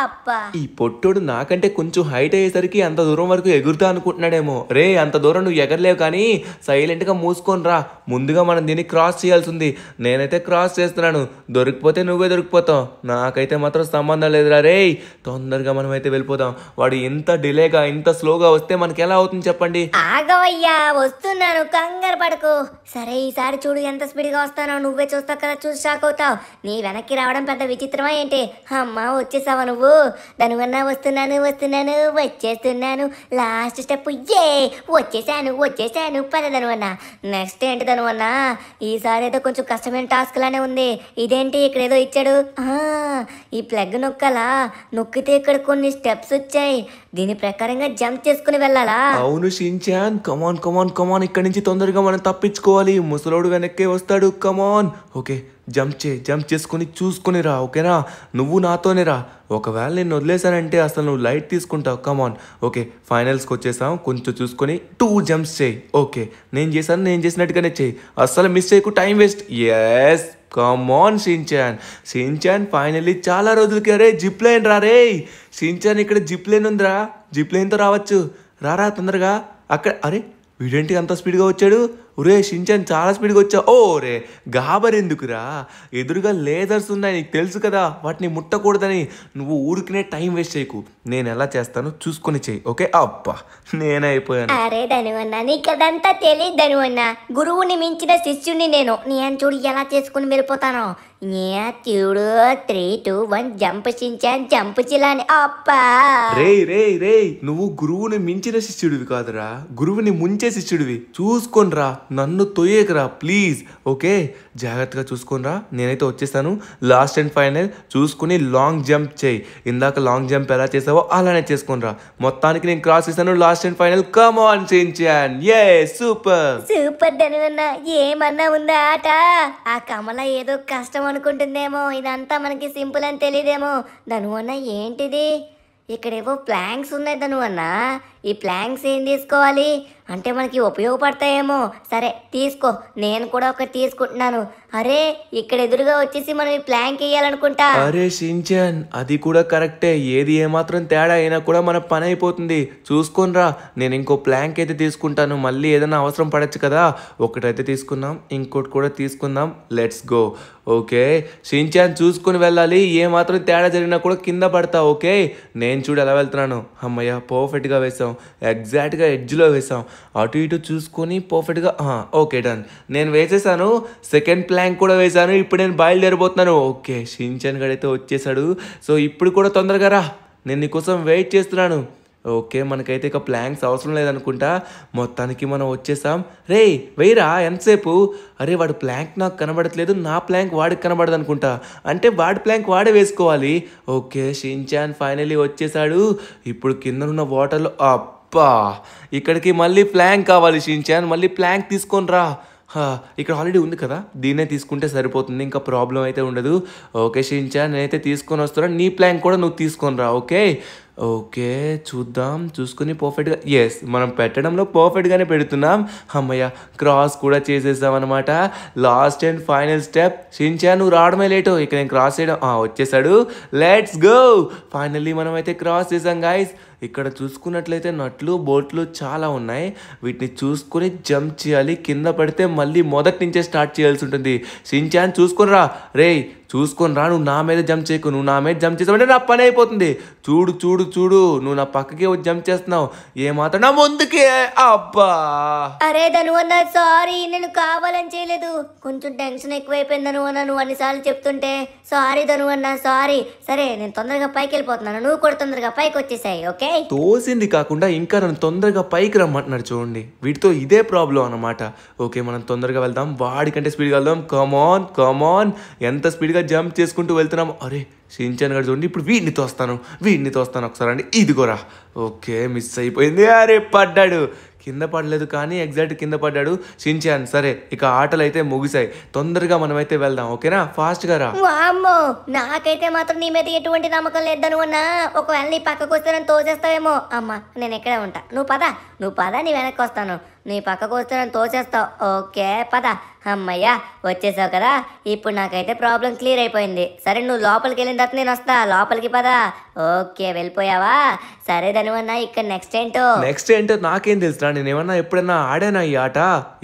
అప్పా, ఈ పొట్టోడు నాకంటే కొంచెం హైట్ అయ్యేసరికి అంత దూరం వరకు ఎగురుతా అనుకుంటున్నాడేమో. రే అంత దూరం నువ్వు ఎగరలేవు, కానీ సైలెంట్గా మూసుకొని రా. ముందుగా మనం దీన్ని క్రాస్ చేయాల్సి ఉంది. నేనైతే క్రాస్ చేస్తున్నాను. దొరికిపోతే నువ్వే దొరికిపోతావు, నాకైతే మాత్రం సంబంధం లేదురా. రే తొందరగా మనం అయితే వెళ్ళిపోదాం. వాడు ఇంత డిలేగా ఇంత స్లోగా వస్తే మనకి ఎలా అవుతుంది చెప్పండి? ఆగవయ్యా, వస్తున్నాను, కంగారు పడకు. సరే ఈసారి చూడు ఎంత స్పీడ్గా వస్తానో. నువ్వే చూస్తావు కదా, చూసి షాక్ అవుతావు. నీ వెనక్కి రావడం పెద్ద విచిత్రమా ఏంటి? అమ్మా వచ్చేసావా నువ్వు? దానివన్నా వస్తున్నాను వచ్చేస్తున్నాను. లాస్ట్ స్టెప్, వచ్చేసాను పద దానివన్నా. నెక్స్ట్ ఏంటి దానివన్నా? ఈసారి ఏదో కొంచెం కష్టమైన టాస్క్ లానే ఉంది. ఇదేంటి ఇక్కడ ఏదో ఇచ్చాడు? ఈ ప్లగ్ నొక్కలా, నొక్కితే ఇక్కడ కొన్ని స్టెప్స్ వచ్చాయి. దీని ప్రకారంగా జంప్ చేసుకుని వెళ్ళాలా? అవును షించాన్, కమాన్. ఇక్కడ నుంచి తొందరగా మనం తప్పించుకోవాలి. ముసలోడు వెనక్కే వస్తాడు. కమాన్. ఓకే జంప్ చేసుకుని చూసుకుని రా. ఓకేనా? నువ్వు నాతోనే రా. ఒకవేళ నేను వదిలేసానంటే అసలు నువ్వు లైట్ తీసుకుంటావు. కమాన్. ఓకే ఫైనల్స్కి వచ్చేసాం. కొంచెం చూసుకొని 2 జంప్స్ చేయి. ఓకే నేను చేసినట్టుగానే చేయి, అస్సలు మిస్ చేయకు, time waste. Yes come on Shinchan finally చాలా రోజులకి. అరే జిప్ లైన్ రా రే షించాన్, ఇక్కడ జిప్ లైన్ ఉందిరా. జిప్ లైన్తో రావచ్చు. రారా తొందరగా. అక్కడ అరే వీడేంటి అంత స్పీడ్గా వచ్చాడు? ఒరే షించాన్ చాలా స్పీడ్గా వచ్చావు. ఓ రే గాబరెందుకురా, ఎదురుగా లేజర్స్ ఉన్నాయి, నీకు తెలుసు కదా, వాటిని ముట్టకూడదని. నువ్వు ఊరికినే టైం వేస్ట్ చేయకు. నేను ఎలా చేస్తానో చూసుకొని చెయ్యి. ఓకే? అబ్బా నేనైపోయాను. అరే ధనువన్నా, నీకు అదంతా తెలియదు ధనువన్నా. గురువుని మించిన శిష్యుని నేను. నేను చూడు ఎలా చేసుకుని వెళ్ళిపోతాను. చూడు 3, 2, 1 జంప్ చించాను జంప్ చిలాని అప్పా. రే నువ్వు గురువుని మించిన శిష్యుడివి కాదురా, గురువుని ముంచే శిష్యుడివి. చూసుకోనరా, నన్ను తొయ్యకరా ప్లీజ్. ఓకే జాగ్రత్తగా చూసుకోనరా. నేనైతే వచ్చేసాను. లాస్ట్ అండ్ ఫైనల్ చూసుకుని లాంగ్ జంప్ చేయి. ఇందాక లాంగ్ జంప్ ఎలా చేసావో అలానే చేసుకోనరా. మొత్తానికి నేను క్రాస్ చేశాను. Last and final come on Shinchan. Super ధనువన్న ఏమన్నా ఉందా ఆట? ఆ కమల ఏదో కష్టం అనుకుంటుందేమో, ఇదంతా మనకి సింపుల్ అని తెలియదేమో. ధనువన్న ఏంటిది? ఇక్కడేవో ప్లాంక్స్ ఉన్నాయి ధనువన్న. ఈ ప్లాంక్స్ ఏం తీసుకోవాలి అంటే మనకి ఉపయోగపడతాయేమో. సరే తీసుకో, నేను కూడా ఒకటి తీసుకుంటున్నాను. అరే ఇక్కడ ఎదురుగా వచ్చేసి మనం ఈ ప్లాంక్ వేయాలనుకుంటా. అరే షిన్చాన్ అది కూడా కరెక్టే. ఏది ఏమాత్రం తేడా అయినా కూడా మన పని అయిపోతుంది. చూసుకోనరా, నేను ఇంకో ప్లాంక్ అయితే తీసుకుంటాను. మళ్ళీ ఏదైనా అవసరం పడచ్చు కదా. ఒకటైతే తీసుకున్నాం, ఇంకోటి కూడా తీసుకుందాం. Let's go. ఓకే షిన్చాన్ చూసుకుని వెళ్ళాలి. ఏమాత్రం తేడా జరిగినా కూడా కింద పడతా. ఓకే నేను చూడు ఎలా వెళ్తున్నాను. అమ్మయ్య పర్ఫెక్ట్గా వేసాం, ఎగ్జాక్ట్గా ఎడ్జ్లో వేసాం. అటు ఇటు చూసుకొని పర్ఫెక్ట్గా. Okay done. నేను వేసేసాను. సెకండ్ ప్లాంక్ కూడా వేసాను. ఇప్పుడు నేను బయలుదేరిపోతున్నాను. ఓకే షిన్చాన్ గడైతే వచ్చేసాడు. సో ఇప్పుడు కూడా తొందరగా రా, నేను నీకోసం వెయిట్ చేస్తున్నాను. ఓకే మనకైతే ఇక ప్లాంక్స్ అవసరం లేదనుకుంటా. మొత్తానికి మనం వచ్చేసాం. రే వెయ్యరా ఎంతసేపు? అరే వాడు ప్లాంక్ నాకు కనబడట్లేదు, నా ప్లాంక్ వాడికి కనబడదు అనుకుంటా. అంటే వాడి ప్లాంక్ వాడే వేసుకోవాలి. ఓకే షిన్చాన్ ఫైనలీ వచ్చేసాడు. ఇప్పుడు కింద ఉన్న వాటర్లో అబ్బా ఇక్కడికి మళ్ళీ ప్లాంక్ కావాలి షిన్చాన్. మళ్ళీ ప్లాంక్ తీసుకొని రా. ఇక్కడ ఆల్రెడీ ఉంది కదా, దీన్నే తీసుకుంటే సరిపోతుంది, ఇంకా ప్రాబ్లం అయితే ఉండదు. ఓకే షిన్చాన్ నేనైతే తీసుకొని వస్తున్నాను. నీ ప్లాంక్ కూడా నువ్వు తీసుకొని రా. ఓకే ఓకే చూద్దాం, చూసుకుని పర్ఫెక్ట్గా. మనం పెట్టడంలో పర్ఫెక్ట్గానే పెడుతున్నాం. అమ్మయ్య క్రాస్ కూడా చేసేసాం అనమాట. Last and final step. Shin-chan నువ్వు రావడమే లేటు, ఇక నేను క్రాస్ చేయడం. వచ్చేసాడు. Let's go. ఫైనల్లీ మనం అయితే క్రాస్ చేసాం గాయస్. ఇక్కడ చూసుకున్నట్లయితే నట్లు బోట్లు చాలా ఉన్నాయి. వీటిని చూసుకొని జంప్ చేయాలి. కింద పడితే మళ్ళీ మొదటి నుంచే స్టార్ట్ చేయాల్సి ఉంటుంది. షిన్చాన్ చూసుకొని రా. రే చూసుకొని రా, నువ్వు నా మీద జంప్ చేయకు. నువ్వు నా మీద జంప్ చేసావంటే నా పని అయిపోతుంది. చూడు చూడు చూడు, నువ్వు నా పక్కకే వచ్చి జంప్ చేస్తున్నావు. ఏమాత్రం నా ముందుకే. అబ్బా అరే ధనువన్న సారీ, నేను కావాలని చేయలేదు. కొంచెం టెన్షన్ ఎక్కువైపోయింది ధనువన్న, నువ్వు అన్నిసార్లు చెప్తుంటే. సారీ ధనువన్న సారీ. సరే నేను తొందరగా పైకి వెళ్ళిపోతున్నాను, నువ్వు కూడా తొందరగా పైకి వచ్చేసాయి. ఓకే తోసింది కాకుండా ఇంకా నన్ను తొందరగా పైకి రమ్మంటున్నాడు చూడండి. వీటితో ఇదే ప్రాబ్లం అన్నమాట. ఓకే మనం తొందరగా వెళ్దాం, వాడికంటే స్పీడ్గా వెళ్దాం. కమాన్ కమాన్, ఎంత స్పీడ్గా జంప్ చేసుకుంటూ వెళ్తున్నాము. అరే షిన్చాన్ గారు చూడండి, ఇప్పుడు వీడిని తోస్తాను ఒకసారి అండి. ఇదిగోరా. ఓకే మిస్ అయిపోయింది. అరే పడ్డాడు, కింద పడలేదు కానీ ఎగ్జాక్ట్ కింద పడ్డాడు షిన్చాన్. సరే ఇక ఆటలు అయితే ముగిసాయి, తొందరగా మనమైతే వెళ్దాం. ఓకేనా ఫాస్ట్గా రా. వామ్మో నాకైతే మాత్రం నీ మీద ఎటువంటి నమ్మకం లేదు ధనువన్న. ఒకవేళ నీ పక్కకు వస్తే నన్ను తోసేస్తావేమో. అమ్మా నేను ఇక్కడే ఉంటా, నువ్వు పద నీ వెనక్కి వస్తాను. నీ పక్కకు వస్తే నన్ను తోసేస్తావు. ఓకే పద. అమ్మయ్యా వచ్చేసావు కదా, ఇప్పుడు నాకైతే ప్రాబ్లం క్లియర్ అయిపోయింది. సరే నువ్వు లోపలికి వెళ్ళిన తర్వాత నేను వస్తా, లోపలికి పద. ఓకే వెళ్ళిపోయావా? సరే ధనువన్న ఇక్కడ నెక్స్ట్ ఏంటో నాకేం తెలుసురా, నేనేమన్నా ఎప్పుడన్నా ఆడానా ఈ ఆట?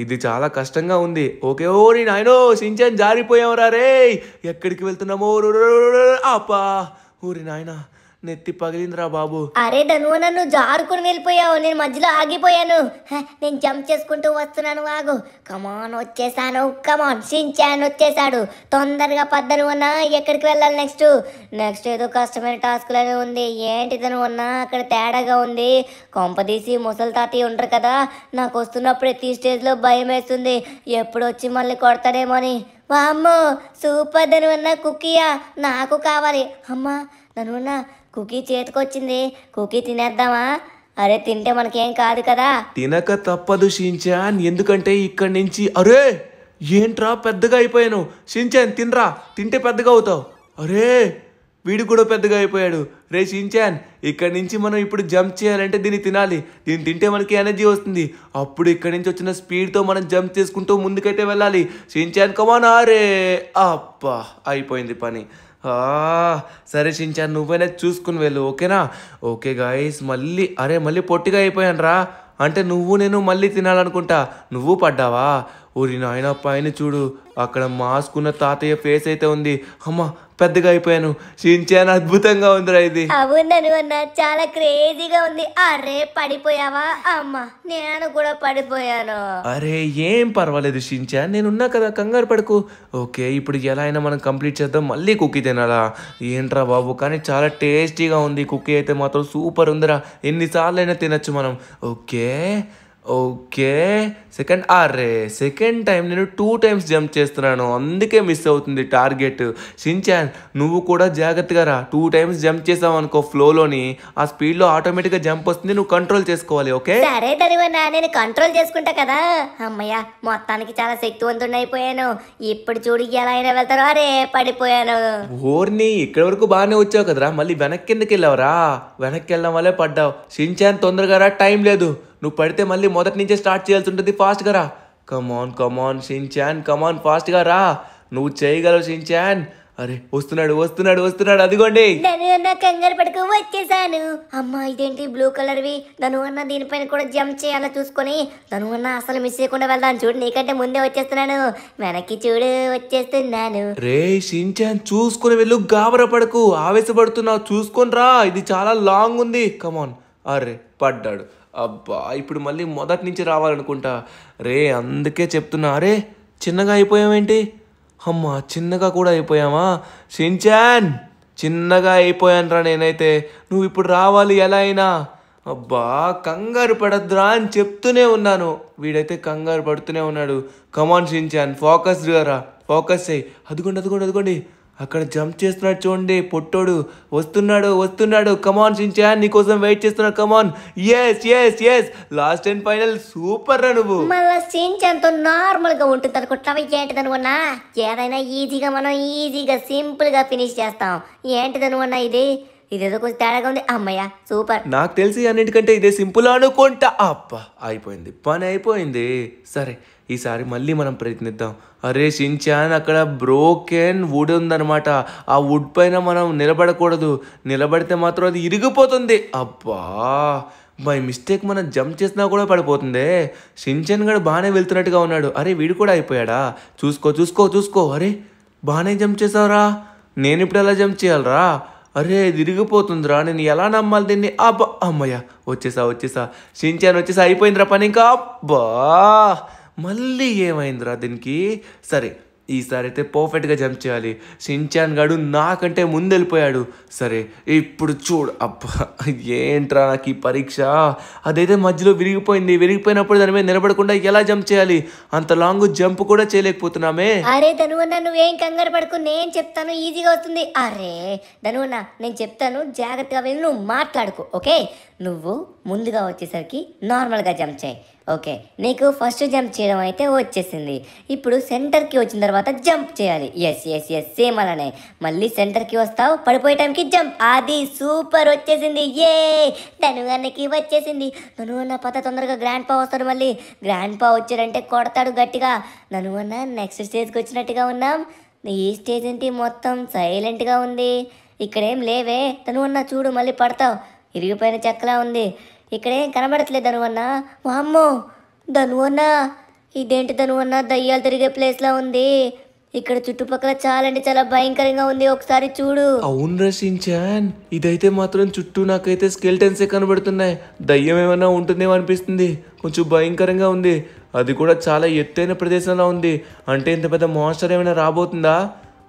ఇది చాలా కష్టంగా ఉంది. ఓకే ఓరి నాయనో షిన్చాన్ జారిపోయావురా. రే ఎక్కడికి వెళ్తున్నామో? అప్పా ఊరి నాయనా నెత్తి పగిలిందిరా బాబు. అరే ధనువన్న నువ్వు జారుకుని వెళ్ళిపోయావు, నేను మధ్యలో ఆగిపోయాను. నేను జంప్ చేసుకుంటూ వస్తున్నాను, ఆగు. కమాన్ వచ్చేసాను. కమాన్ షిన్చాన్ వచ్చేసాడు. తొందరగా పద్దనువన్న, ఎక్కడికి వెళ్ళాలి నెక్స్ట్ ఏదో కష్టమైన టాస్క్ లానే ఉంది. ఏంటి ధనువన్న అక్కడ తేడాగా ఉంది? కొంపదీసి ముసలి తాతయ్య ఉండరు కదా, నాకు వస్తున్న ప్రతి స్టేజ్లో భయం వేస్తుంది, ఎప్పుడు వచ్చి మళ్ళీ కొడతాడేమో అని. వామ్మో సూపర్ ధనువన్న, కుక్కీయా నాకు కావాలి. అమ్మా ధనువన్న కుకీ చేతికొచ్చింది, కుకీ తినేద్దామా? అరే తింటే మనకేం కాదు కదా. తినక తప్పదు షిన్చాన్, ఎందుకంటే ఇక్కడి నుంచి. అరే ఏంట్రా పెద్దగా అయిపోయాను. షిన్చాన్ తినరా, తింటే పెద్దగా అవుతావు. అరే వీడు కూడా పెద్దగా అయిపోయాడు. రే షిన్చాన్ ఇక్కడి నుంచి మనం ఇప్పుడు జంప్ చేయాలంటే దీన్ని తినాలి. దీన్ని తింటే మనకి ఎనర్జీ వస్తుంది. అప్పుడు ఇక్కడి నుంచి వచ్చిన స్పీడ్తో మనం జంప్ చేసుకుంటూ ముందుకైతే వెళ్ళాలి. షిన్చాన్ కమాన్. అరే అబ్బా అయిపోయింది పని. సరే షిన్చాన్ నువ్వైనా చూసుకుని వెళ్ళు. ఓకేనా? ఓకే గాయస్ మళ్ళీ పొట్టిగా అయిపోయాను రా. అంటే నేను మళ్ళీ తినాలనుకుంటా. నువ్వు పడ్డావా? ఓరి నాయన పైన చూడు, అక్కడ మాస్క్ ఉన్న తాతయ్య ఫేస్ అయితే ఉంది. అమ్మా పెద్దగా అయిపోయాను. షిన్చాన్ అద్భుతంగా ఉందిరా ఇది. అవునను అన్న, చాలా క్రేజీగా ఉంది. అరే పడిపోయావా? అమ్మ నేను కూడా పడిపోయాను. అరే ఏం పర్వాలేదు షిన్చాన్, నేనున్నా కదా, కంగారు పడకు. ఓకే ఇప్పుడు ఎలా అయినా మనం కంప్లీట్ చేద్దాం. మళ్ళీ కుకీ తినాలా? ఏంట్రా బాబు, కానీ చాలా టేస్టీగా ఉంది. కుకీ అయితే మాత్రం సూపర్ ఉందిరా. ఎన్నిసార్లు అయినా తినచ్చు మనం. ఓకే ఓకే సెకండ్ టైం నేను 2 times జంప్ చేస్తున్నాను, అందుకే మిస్ అవుతుంది టార్గెట్. షిన్చాన్ నువ్వు కూడా జాగ్రత్తగా రా. 2 times జంప్ చేసావు అనుకో ఫ్లోలోని, ఆ స్పీడ్లో ఆటోమేటిక్గా జంప్ వస్తుంది, నువ్వు కంట్రోల్ చేసుకోవాలి. ఓకే సరే ధనువన్న, నేను కంట్రోల్ చేసుకుంటా కదా. అమ్మయ్య మొత్తానికి చాలా శక్తివంతుడిని అయిపోయాను. ఇప్పుడు చూడు ఎలా అయినా వెళ్తారు. అరే పడిపోయాను. ఓర్ని ఇక్కడి వరకు బాగానే వచ్చావు కదరా, మళ్ళీ వెనక్కి ఎందుకు వెళ్ళావురా? వెనక్కి వెళ్ళడం వల్లే పడ్డావు. షిన్చాన్ తొందరగా రా, టైం లేదు. నువ్వు పడితే మళ్ళీ మొదటి నుంచే స్టార్ట్ చేయాల్సి ఉంటుంది. ఫాస్ట్గా రా. కమాన్ షిన్చాన్, కమాన్ ఫాస్ట్గా రా. నువ్వు చేయగలవు షిన్చాన్. అరే వస్తున్నాడు అదిగోండి. ధనువన్న కంగారు పడుకు, వచ్చేసాను. అమ్మా ఇదేంటి బ్లూ కలర్వి? ధనువన్న దీనిపైన కూడా జంప్ చేయాలో చూసుకొని, ధనువన్న అసలు మిస్ చేయకుండా వెళ్దాను. చూడు నీకంటే ముందే వచ్చేస్తున్నాను. వెనక్కి చూడు, వచ్చేస్తున్నాను. రే షిన్చాన్ చూసుకుని వెళ్ళు, గాబరా పడకు, ఆవేశపడుతున్నావు. చూసుకొని రా, ఇది చాలా లాంగ్ ఉంది. కమాన్. అరే పడ్డాడు. అబ్బా ఇప్పుడు మళ్ళీ మొదటి నుంచి రావాలనుకుంటా. రే అందుకే చెప్తున్నా. అరే చిన్నగా అయిపోయామేంటి? అమ్మా చిన్నగా కూడా అయిపోయామా? షిన్చాన్ చిన్నగా అయిపోయాను రా నేనైతే. నువ్వు ఇప్పుడు రావాలి ఎలా అయినా. అబ్బా కంగారు పడద్దురా అని చెప్తూనే ఉన్నాను, వీడైతే కంగారు పడుతూనే ఉన్నాడు. కమాన్ షిన్చాన్, ఫోకస్డ్గా రా, ఫోకస్ అయ్యి. అదిగోండి అక్కడ జంప్ చేస్తున్నాడు చూడండి, పొట్టోడు వస్తున్నాడు. కమాన్ షిన్చాన్, నీకోసం వెయిట్ చేస్తున్నాడు. Come on. Yes last and final. Super రా నువ్వు. మళ్ళా షిన్చాన్ తో నార్మల్ గా ఉంటుంది అనుకుంటున్నావా? ఏంటిదనుకున్నా ఏదైనా ఈజీగా సింపుల్ గా ఫినిష్ చేస్తాం. ఏంటిదనుకున్నా ఇదేదో కొంచెం తేడాగా ఉంది. అమ్మయ్య సూపర్. నాకు తెలిసి అన్నిటికంటే ఇదే సింపుల్ అనుకుంటా. అబ్బా అయిపోయింది, పని అయిపోయింది. సరే ఈసారి మళ్ళీ మనం ప్రయత్నిద్దాం. అరే షిన్చాన్, అక్కడ బ్రోకెన్ వుడ్ ఉందన్నమాట. ఆ వుడ్ పైన మనం నిలబడకూడదు, నిలబడితే మాత్రం అది ఇరిగిపోతుంది. అబ్బా బై మిస్టేక్ మనం జంప్ చేసినా కూడా పడిపోతుంది. షిన్చాన్ గడు బాగానే వెళ్తున్నట్టుగా ఉన్నాడు. అరే వీడు కూడా అయిపోయాడా? చూసుకో. అరే బాగానే జంప్ చేసావురా, నేను ఇప్పుడు ఎలా జంప్ చేయాలరా? అరే ఇది ఇరిగిపోతుందిరా, నేను ఎలా నమ్మాలి దీన్ని? అబ్బా అమ్మయ్య వచ్చేసా. షిన్చాన్ వచ్చేసా, అయిపోయిందిరా పని ఇంకా. అబ్బా మళ్ళీ ఏమైందిరా దీనికి? సరే ఈసారి అయితే పర్ఫెక్ట్గా జంప్ చేయాలి. షిన్చాన్ గాడు నాకంటే ముందు వెళ్ళిపోయాడు. సరే ఇప్పుడు చూడు. అబ్బా ఏంట్రా నాకు ఈ పరీక్ష. అదైతే మధ్యలో విరిగిపోయినప్పుడు దాని మీద నిలబడకుండా ఎలా జంప్ చేయాలి? అంత లాంగ్ జంప్ కూడా చేయలేకపోతున్నామే. అరే ధనువన్న నువ్వేం కంగారు పడుకు, నేను చెప్తాను, ఈజీగా వస్తుంది. అరే ధనువన్న నేను చెప్తాను, జాగ్రత్తగా వెళ్ళి నువ్వు మాట్లాడుకో. ఓకే నువ్వు ముందుగా వచ్చేసరికి నార్మల్గా జంప్ చేయి. ఓకే నీకు ఫస్ట్ జంప్ చేయడం అయితే వచ్చేసింది. ఇప్పుడు సెంటర్కి వచ్చిన తర్వాత జంప్ చేయాలి. ఎస్ సేమ్ అలానే. మళ్ళీ సెంటర్కి వస్తావు, పడిపోయే టైంకి జంప్. అది సూపర్ వచ్చేసింది. ధనువన్నకి వచ్చేసింది. ధనువన్న పత తొందరగా గ్రాండ్ పా వస్తాడు. మళ్ళీ గ్రాండ్ పా వచ్చాడంటే కొడతాడు గట్టిగా. ధనువన్న నెక్స్ట్ స్టేజ్కి వచ్చినట్టుగా ఉన్నాం. ఈ స్టేజ్ ఏంటి మొత్తం సైలెంట్గా ఉంది, ఇక్కడేం లేవే. ధనువన్న చూడు మళ్ళీ పడతావు, ఇరిగిపోయిన చెక్కలా ఉంది. ఇక్కడేం కనబడట్లేదు ధనువన్న. అమ్మో ధనువన్న, ఇదేంటి ధనువన్న, దయ్యాలు తిరిగే ప్లేస్లా ఉంది. ఇక్కడ చుట్టుపక్కల చాలా భయంకరంగా ఉంది, ఒకసారి చూడు. అవును షిన్చాన్, ఇదైతే మాత్రం చుట్టూ నాకైతే స్కెల్టన్సే కనబడుతున్నాయి. దయ్యం ఏమైనా ఉంటుందేమో అనిపిస్తుంది, కొంచెం భయంకరంగా ఉంది. అది కూడా చాలా ఎత్తైన ప్రదేశంలో ఉంది. అంటే ఇంత పెద్ద మాన్స్టర్ ఏమైనా రాబోతుందా?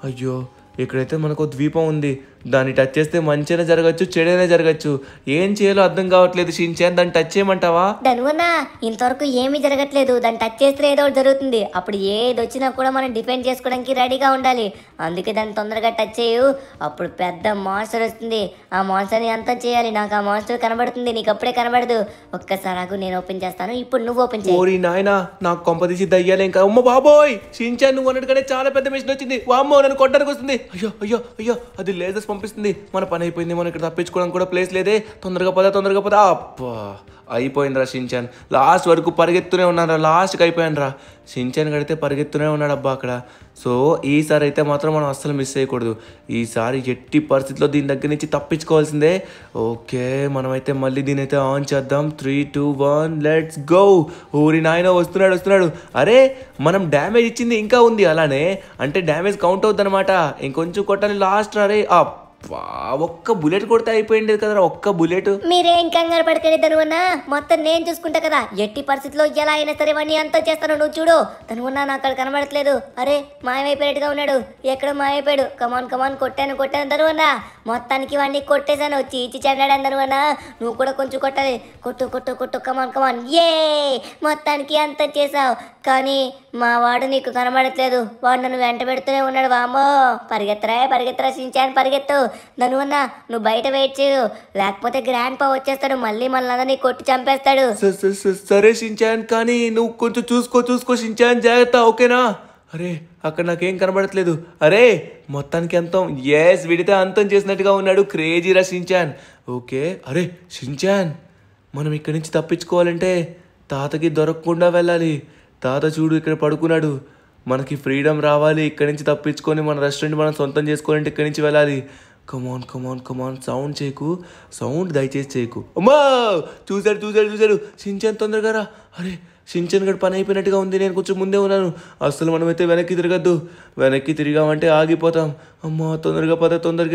అయ్యో ఇక్కడైతే మనకు ద్వీపం ఉంది, దాన్ని టచ్ చేస్తే మంచిగా జరగచ్చు, చెడైనా జరగచ్చు. ఏం చేయాలో అర్థం కావట్లేదు షిన్చాన్, దాన్ని టచ్ చేయమంటావా? ధనువన్న ఇంతవరకు ఏమీ జరగట్లేదు, దాన్ని టచ్ చేస్తే ఏదో జరుగుతుంది. అప్పుడు ఏది వచ్చినా కూడా మనం డిఫెండ్ చేసుకోవడానికి రెడీగా ఉండాలి. అందుకే దాన్ని తొందరగా టచ్ చేయు, అప్పుడు పెద్ద మాన్స్టర్ వస్తుంది. ఆ మాన్స్టర్ని అంతం చేయాలి. నాకు ఆ మాన్స్టర్ కనబడుతుంది, నీకు అప్పుడే కనబడదు. ఒక్కసారి ఆగు, నేను ఓపెన్ చేస్తాను. ఇప్పుడు నువ్వు ఓపెన్ చేయి. ఓరి నాయనా, నాకు కొంపదీసి దయ్యాలే ఇంకా. అమ్మ బాబోయ్ షిన్చాన్, నువ్వు అన్నట్టుగానే చాలా పెద్ద మిషన్ వచ్చింది. వామ్మో నన్ను కొట్టడానికి వస్తుంది. అయ్యో అది లేజర్స్ పంపిస్తుంది. మన పని అయిపోయింది, మనం ఇక్కడ తప్పించుకోవడానికి కూడా ప్లేస్ లేదే. తొందరగా పదా. అబ్బా అయిపోయిందిరా షించాన్. లాస్ట్ వరకు పరిగెత్తునే ఉన్నాను రా, లాస్ట్కి అయిపోయాను రా. షించాన్ గడితే పరిగెత్తునే ఉన్నాడు అబ్బా అక్కడ. సో ఈసారి అయితే మాత్రం మనం అస్సలు మిస్ చేయకూడదు. ఈసారి ఎట్టి పరిస్థితిలో దీని దగ్గర నుంచి తప్పించుకోవాల్సిందే. ఓకే, మనమైతే మళ్ళీ దీని అయితే ఆన్ చేద్దాం. 3, 2, 1 లెట్స్ గో. ఊరి నాయన వస్తున్నాడు. అరే మనం డ్యామేజ్ ఇచ్చింది ఇంకా ఉంది అలానే, అంటే డ్యామేజ్ కౌంట్ అవుద్ది అనమాట. ఇంకొంచెం కొట్టాలి లాస్ట్. అరే ఒక్క బుల్లెట్ కొడితే అయిపోయింది కదా, ఒక్క బుల్లెట్. మీరేం కంగారు పడకండి ధనువన్నా, మొత్తం నేను చూసుకుంటా కదా. ఎట్టి పరిస్థితిలో ఎలా అయినా సరే వాడిని అంతా చేస్తాను. నువ్వు చూడు ధనువన్నా, నాకు అక్కడ కనబడట్లేదు. అరే మాయమైపోయినట్టుగా ఉన్నాడు, ఎక్కడో మాయమైపోయాడు. కమాన్ కొట్టాను ధనువన్నా. మొత్తానికి వాడిని కొట్టేశాను, చీచి చెడ్డాడు ధనువన్నా. నువ్వు కూడా కొంచెం కొట్టాలి. కొట్టు కమాన్. ఏ మొత్తానికి అంత చేసావు, కానీ మా వాడు నీకు కనబడట్లేదు. వాడు నన్ను వెంట పెడుతూనే ఉన్నాడు. వామ్మో, పరిగెత్తరా షించాన్ పరిగెత్తు. ధనువన్నా నువ్వు బయట వెయిట్ చేయు, లేకపోతే గ్రాండ్ పా వచ్చేస్తాడు, మళ్ళీ మనల్ని కొట్టి చంపేస్తాడు. సరే షించాన్, కానీ నువ్వు కొంచెం చూసుకో షించాన్, జాగ్రత్త, ఓకేనా? అరే అక్కడ నాకేం కనబడట్లేదు. అరే మొత్తానికి అంతం. ఎస్, విడితే అంతం చేసినట్టుగా ఉన్నాడు. క్రేజీరా షించాన్. ఓకే, అరే షించాన్, మనం ఇక్కడి నుంచి తప్పించుకోవాలంటే తాతకి దొరకకుండా వెళ్ళాలి. తాత చూడు ఇక్కడ పడుకున్నాడు. మనకి ఫ్రీడమ్ రావాలి, ఇక్కడి నుంచి తప్పించుకొని మన రెస్టారెంట్ మనం సొంతం చేసుకోవాలంటే ఇక్కడి నుంచి వెళ్ళాలి. కమాన్ సౌండ్ చేయకు, సౌండ్ దయచేసి చేయకు. అమ్మా చూశాడు. షించాన్ తొందరగా రా. అరే షించాన్ గడి పని అయిపోయినట్టుగా ఉంది, నేను కొంచెం ముందే ఉన్నాను. అసలు మనమైతే వెనక్కి తిరగద్దు, వెనక్కి తిరిగామంటే ఆగిపోతాం. అమ్మా తొందరగా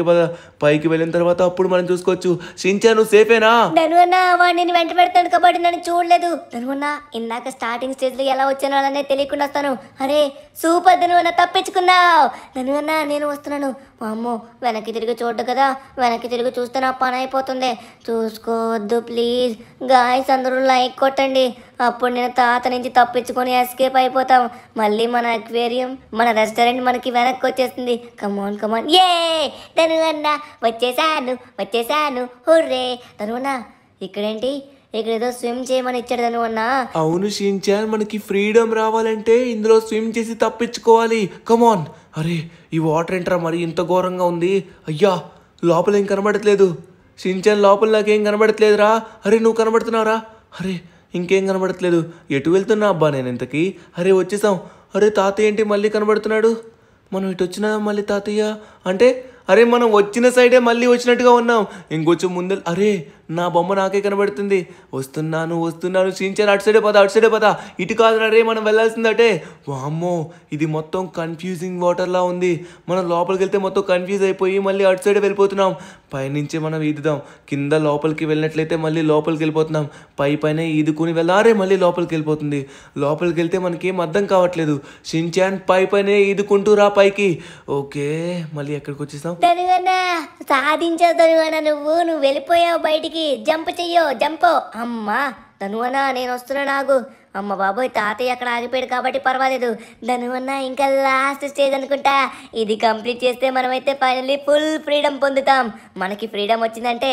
పద, పైకి వెళ్ళిన తర్వాత అప్పుడు మనం చూసుకోవచ్చు. షించాన్ నువ్వు సేఫేనా? ధనువన్నా వాడు నేను వెంట పెడతాడు కాబట్టి నన్ను చూడలేదు. ధనువన్నా ఇందాక స్టార్టింగ్ స్టేజ్ లో ఎలా వచ్చానో అలానే తెలియకుండా వస్తాను. అరే సూపర్ ధనువన్నా, తప్పించుకున్నావు. ధనువన్నా నేను వస్తున్నాను. అమ్మో వెనక్కి తిరిగి చూడ్డు కదా, వెనక్కి తిరిగి చూస్తే నా పని అయిపోతుంది. చూసుకోవద్దు ప్లీజ్. గాయస్ అందరూ లైక్ కొట్టండి, అప్పుడు నేను తాత నుంచి తప్పించుకొని ఎస్కేప్ అయిపోతాం. మళ్ళీ మన అక్వేరియం, మన రెస్టారెంట్ మనకి వెనక్కి వచ్చేస్తుంది. కమాన్ ఏ ధనువన్నా వచ్చేసాను. హుర్రే ధనువన్నా, ఇక్కడేంటి? ఇక్కడ ఏదో స్విమ్ చేయమని ఇచ్చాడు ధనువన్నా. అవును షించాన్, మనకి ఫ్రీడమ్ రావాలంటే ఇందులో స్విమ్ చేసి తప్పించుకోవాలి. కమాన్. అరే ఈ వాటర్ ఏంట్రా మరి ఇంత ఘోరంగా ఉంది. అయ్యా లోపల ఏం కనబడట్లేదు. షించాన్ లోపల నాకేం కనబడట్లేదురా. అరే నువ్వు కనబడుతున్నావురా? అరే ఇంకేం కనబడట్లేదు. ఎటు వెళ్తున్నా అబ్బా నేను ఇంతకీ? అరే వచ్చేసాం. అరే తాతయ్య ఏంటి మళ్ళీ కనబడుతున్నాడు? మనం ఇటు వచ్చినా మళ్ళీ తాతయ్య అంటే, అరే మనం వచ్చిన సైడే మళ్ళీ వచ్చినట్టుగా ఉన్నాం. ఇంకొంచెం ముందు. అరే నా బొమ్మ నాకే కనబడుతుంది. వస్తున్నాను. షించాన్ అటు సైడే పద. ఇటు కాదు రే మనం వెళ్ళాల్సిందటే. వామ్మో ఇది మొత్తం కన్ఫ్యూజింగ్ వాటర్లా ఉంది. మనం లోపలికి వెళ్తే మొత్తం కన్ఫ్యూజ్ అయిపోయి మళ్ళీ అటు సైడే వెళ్ళిపోతున్నాం. పైనుంచే మనం ఈదుదాం. కింద లోపలికి వెళ్ళినట్లయితే మళ్ళీ లోపలికి వెళ్ళిపోతున్నాం. పైనే ఈదుకుని వెళ్ళారే మళ్ళీ లోపలికి వెళ్ళిపోతుంది. లోపలికి వెళ్తే మనకేం అర్థం కావట్లేదు. షించాన్ పైనే ఈదుకుంటూ రా పైకి. ఓకే మళ్ళీ ఎక్కడికి వచ్చేసాం? సాధించావు ధనువన్నా, నువ్వు వెళ్ళిపోయావు బయటికి. జంప్ చెయ్యో జంపో. అమ్మా ధనువన్నా నేను వస్తున్నా నాకు. అమ్మ బాబోయ్ తాతయ్య అక్కడ ఆగిపోయాడు కాబట్టి పర్వాలేదు. ధనువన్నా ఇంకా లాస్ట్ స్టేజ్ అనుకుంటా. ఇది కంప్లీట్ చేస్తే మనమైతే ఫైనల్లీ ఫుల్ ఫ్రీడమ్ పొందుతాం. మనకి ఫ్రీడమ్ వచ్చిందంటే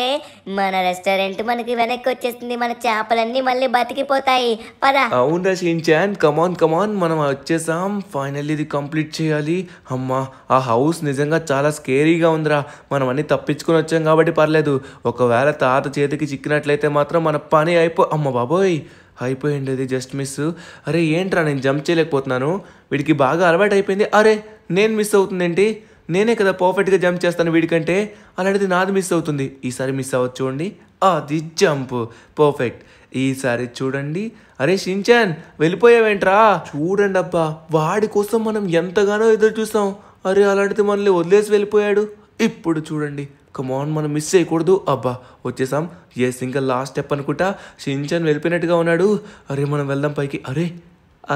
మన రెస్టారెంట్ మనకి వెనక్కి వచ్చేస్తుంది. మన చేపలన్నీ మళ్ళీ బతికిపోతాయి. పద. అవునా షించాన్, కమాన్ మనం వచ్చేసాం. ఫైనల్లీ ఇది కంప్లీట్ చేయాలి. అమ్మా ఆ హౌస్ నిజంగా చాలా స్కేరీగా ఉందిరా. మనం అన్ని తప్పించుకొని వచ్చాం కాబట్టి పర్లేదు. ఒకవేళ తాత చేతికి చిక్కినట్లయితే మాత్రం మన పని అమ్మ బాబోయ్ అయిపోయింది, అది జస్ట్ మిస్. అరే ఏంట్రా నేను జంప్ చేయలేకపోతున్నాను. వీడికి బాగా అలవాటు అయిపోయింది. అరే నేను మిస్ అవుతుంది ఏంటి? నేనే కదా పర్ఫెక్ట్గా జంప్ చేస్తాను వీడికంటే, అలాంటిది నాది మిస్ అవుతుంది. ఈసారి మిస్ అవ్వచ్చు చూడండి. అది జంప్ పర్ఫెక్ట్. ఈసారి చూడండి. అరే షించాన్ వెళ్ళిపోయావేంట్రా? చూడండి అబ్బా, వాడి కోసం మనం ఎంతగానో ఎదురు చూస్తాం. అరే అలాంటిది మనల్ని వదిలేసి వెళ్ళిపోయాడు. ఇప్పుడు చూడండి. కమాన్ మనం మిస్ చేయకూడదు. అబ్బా వచ్చేసాం. ఎస్ ఇంకా లాస్ట్ స్టెప్ అనుకుంటా. షించాన్ వెళ్ళిపోయినట్టుగా ఉన్నాడు. అరే మనం వెళ్దాం పైకి.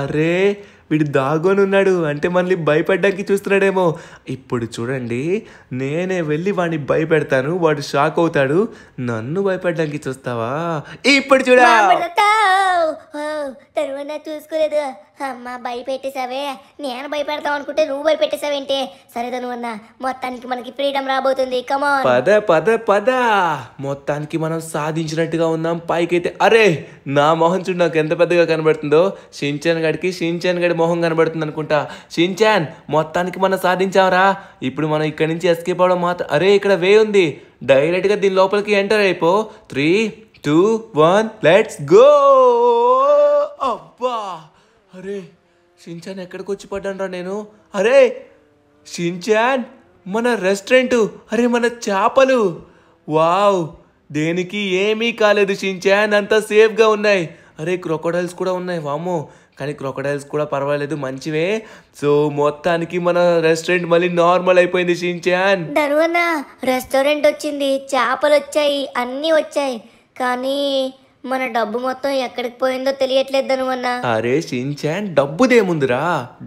అరే వీడు దాగోని ఉన్నాడు, అంటే మనల్ని భయపెట్టడానికి చూస్తున్నాడేమో. ఇప్పుడు చూడండి, నేనే వెళ్ళి వాడిని భయపెడతాను, వాడు షాక్ అవుతాడు. నన్ను భయపెట్టడానికి చూస్తావా? ఇప్పుడు చూడా ధనువన్నా చూసుకోలేదు. అమ్మ భయపెట్టేసావే. నేను భయపెడతావు అనుకుంటే నువ్వు భయపెట్టేసావేంటి? సరే ధనువన్నా మొత్తానికి మనకి ఫ్రీడమ్ రాబోతుంది. కమాన్ పద. మొత్తానికి మనం సాధించినట్టుగా ఉన్నాం. పైకైతే అరే నా మొహం చూడు నాకు ఎంత పెద్దగా కనబడుతుందో. షించాన్ గడి మొహం కనబడుతుంది అనుకుంటా. షించాన్ మొత్తానికి మనం సాధించావరా. ఇప్పుడు మనం ఇక్కడి నుంచి ఎస్కేప్ అవడం అరే ఇక్కడ వే ఉంది, డైరెక్ట్గా దీని లోపలికి ఎంటర్ అయిపో. 3, 2 1 లెట్స్ గో. అబ్బా అరే షిన్చాన్ ఎక్కడికి వచ్చి పడ్డానరా నేను. అరే షిన్చాన్ మన రెస్టారెంట్, అరే మన చేపలు, వావ్ దేనికి ఏమీ కాలేదు షిన్చాన్, అంతా సేఫ్గా ఉన్నాయి. అరే క్రొకోడైల్స్ కూడా ఉన్నాయి వామ్మో, కానీ క్రొకోడైల్స్ కూడా పర్వాలేదు మంచివే. సో మొత్తానికి మన రెస్టారెంట్ మళ్ళీ నార్మల్ అయిపోయింది షిన్చాన్. ధను అన్న రెస్టారెంట్ వచ్చింది, చేపలు వచ్చాయి, అన్నీ వచ్చాయి, కానీ మన డబ్బు మొత్తం ఎక్కడికి పోయిందో తెలియట్లేదు ధను అన్న. అరే షిన్చాన్ డబ్బుదేముందిరా,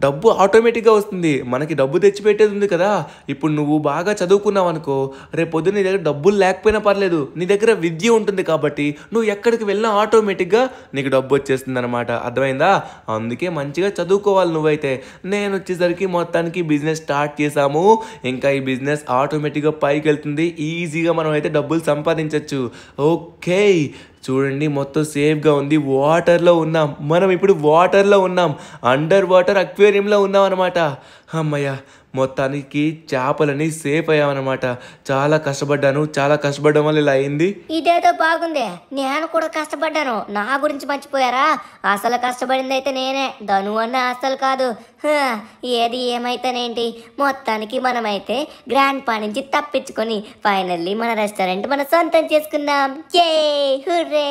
డబ్బు ఆటోమేటిక్గా వస్తుంది, మనకి డబ్బు తెచ్చిపెట్టేది ఉంది కదా. ఇప్పుడు నువ్వు బాగా చదువుకున్నావు అనుకో, రేపు పొద్దున్న నీ దగ్గర డబ్బులు లేకపోయినా పర్లేదు, నీ దగ్గర విద్య ఉంటుంది కాబట్టి నువ్వు ఎక్కడికి వెళ్ళినా ఆటోమేటిక్గా నీకు డబ్బు వచ్చేస్తుంది అనమాట. అర్థమైందా? అందుకే మంచిగా చదువుకోవాలి నువ్వైతే. నేను వచ్చేసరికి మొత్తానికి బిజినెస్ స్టార్ట్ చేసాము, ఇంకా ఈ బిజినెస్ ఆటోమేటిక్గా పైకి వెళ్తుంది, ఈజీగా మనం అయితే డబ్బులు సంపాదించవచ్చు. ఓకే చూడండి మొత్తం సేఫ్గా ఉంది, వాటర్లో ఉన్నాం మనం, ఇప్పుడు వాటర్లో ఉన్నాం, అండర్ వాటర్ అక్వేరియంలో ఉన్నాం అనమాట. అమ్మయ్య మొత్తానికి చేపలని సేఫ్ అయ్యామన్నమాట. చాలా కష్టపడ్డాను, చాలా కష్టపడడం వల్ల ఇలా అయింది. ఇదేదో బాగుంది, నేను కూడా కష్టపడ్డాను, నా గురించి మర్చిపోయారా? అసలు కష్టపడింది అయితే నేనే, ధను అన్న అసలు కాదు. ఏది ఏమైతేనేంటి, మొత్తానికి మనమైతే గ్రాండ్ పా నుంచి తప్పించుకొని ఫైనల్లీ మన రెస్టారెంట్ మన సొంతం చేసుకుందాం. హుర్రే.